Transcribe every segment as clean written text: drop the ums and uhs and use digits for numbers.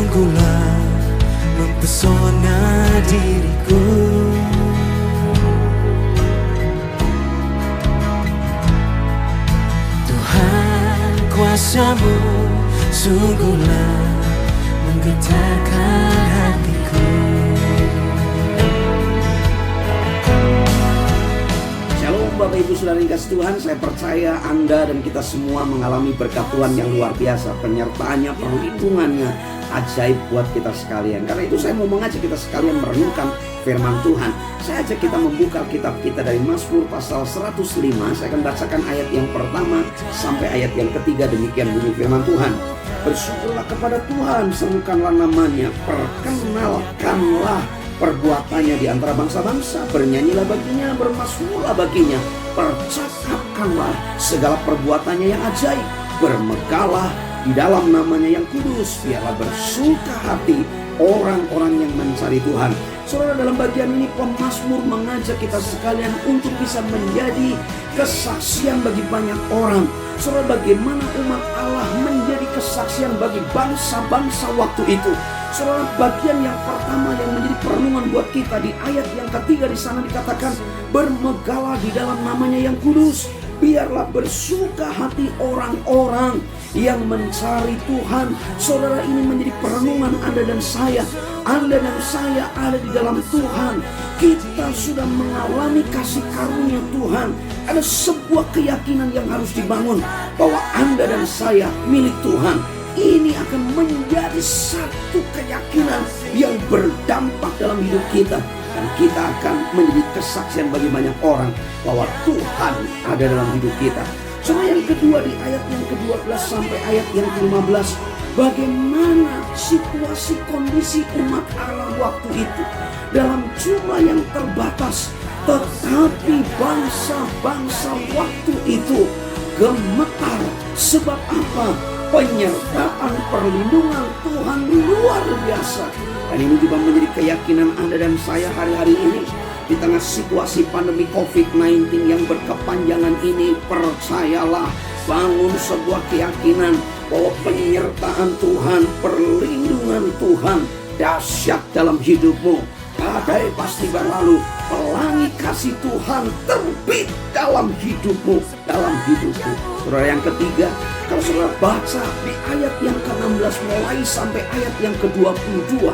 sungguhlah mempesona diriku. Tuhan, kuasa-Mu sungguhlah menggetarkan hatiku. Shalom Bapak Ibu Saudara yang kasih Tuhan, saya percaya Anda dan kita semua mengalami berkat Tuhan yang luar biasa, penyertaannya, perlindungannya ajaib buat kita sekalian. Karena itu saya mau mengajak kita sekalian merenungkan firman Tuhan. Saya ajak kita membuka kitab kita dari Mazmur pasal 105. Saya akan bacakan ayat yang pertama sampai ayat yang ketiga. Demikian bunyi firman Tuhan. Bersyukurlah kepada Tuhan, serukanlah namanya, perkenalkanlah perbuatannya di antara bangsa-bangsa, bernyanyilah baginya, bermazmurlah baginya, percakapkanlah segala perbuatannya yang ajaib, bermegahlah di dalam namanya yang kudus, biarlah bersuka hati orang-orang yang mencari Tuhan. Saudara, dalam bagian ini pemazmur mengajak kita sekalian untuk bisa menjadi kesaksian bagi banyak orang. Saudara, bagaimana umat Allah menjadi kesaksian bagi bangsa-bangsa waktu itu. Saudara, bagian yang pertama yang menjadi perenungan buat kita di ayat yang ketiga di sana dikatakan, bermegahlah di dalam namanya yang kudus, biarlah bersuka hati orang-orang yang mencari Tuhan. Saudara, ini menjadi perenungan Anda dan saya. Anda dan saya ada di dalam Tuhan. Kita sudah mengalami kasih karunia Tuhan. Ada sebuah keyakinan yang harus dibangun bahwa Anda dan saya milik Tuhan. Ini akan menjadi satu keyakinan yang berdampak dalam hidup kita. Dan kita akan menjadi kesaksian bagi banyak orang bahwa Tuhan ada dalam hidup kita. Soal yang kedua di ayat yang ke-12 sampai ayat yang ke-15. Bagaimana situasi kondisi umat Allah waktu itu. Dalam jumlah yang terbatas. Tetapi bangsa-bangsa waktu itu gemetar. Sebab apa? Penyertaan perlindungan Tuhan luar biasa. Dan ini juga menjadi keyakinan Anda dan saya hari-hari ini. Di tengah situasi pandemi COVID-19 yang berkepanjangan ini, percayalah, bangun sebuah keyakinan bahwa penyertaan Tuhan, perlindungan Tuhan dahsyat dalam hidupmu. Badai pasti berlalu, pelangi kasih Tuhan terbit dalam hidupmu, Saudara, yang ketiga, kalau saudara baca di ayat yang ke-16 mulai sampai ayat yang ke-22,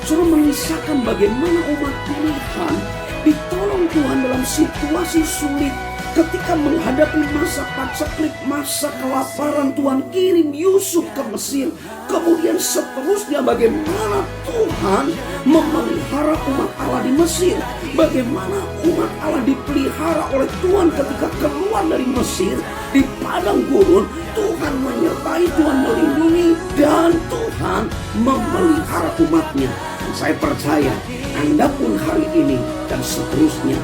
saudara mengisahkan bagaimana umat pilihan ditolong Tuhan dalam situasi sulit. Ketika menghadapi masa paceklik, masa kelaparan, Tuhan kirim Yusuf ke Mesir. Kemudian seterusnya bagaimana Tuhan memelihara umat Allah di Mesir. Bagaimana umat Allah dipelihara oleh Tuhan ketika keluar dari Mesir. Di padang gurun, Tuhan menyertai, Tuhan melindungi, dan Tuhan memelihara umatnya. Dan saya percaya Anda pun hari ini dan seterusnya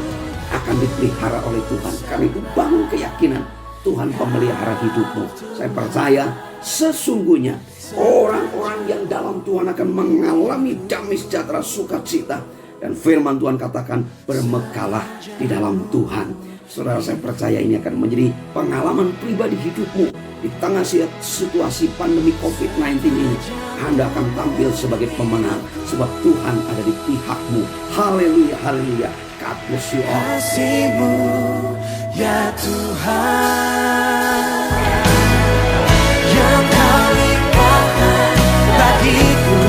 akan dipelihara oleh Tuhan. Karena itu bangun keyakinan Tuhan pemelihara hidupmu. Saya percaya sesungguhnya orang-orang yang dalam Tuhan akan mengalami damai sejahtera, sukacita. Dan firman Tuhan katakan, bermegahlah di dalam Tuhan. Saudara, saya percaya ini akan menjadi pengalaman pribadi hidupmu. Di tengah situasi pandemi COVID-19 ini, Anda akan tampil sebagai pemenang. Sebab Tuhan ada di pihakmu. Haleluya, haleluya. God bless you all. Kasih-Mu ya Tuhan, yang Kau limpahkan bagiku,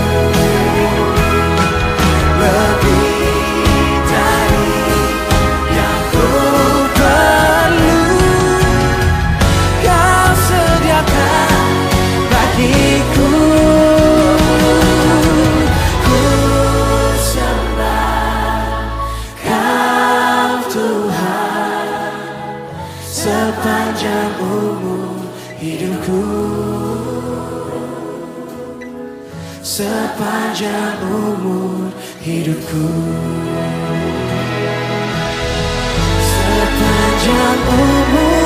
lebih dari yang ku perlu. Kau sediakan bagiku. Ku sembah Kau Tuhan sepanjang umur hidupku, sepanjang umur hidupku, sepanjang umur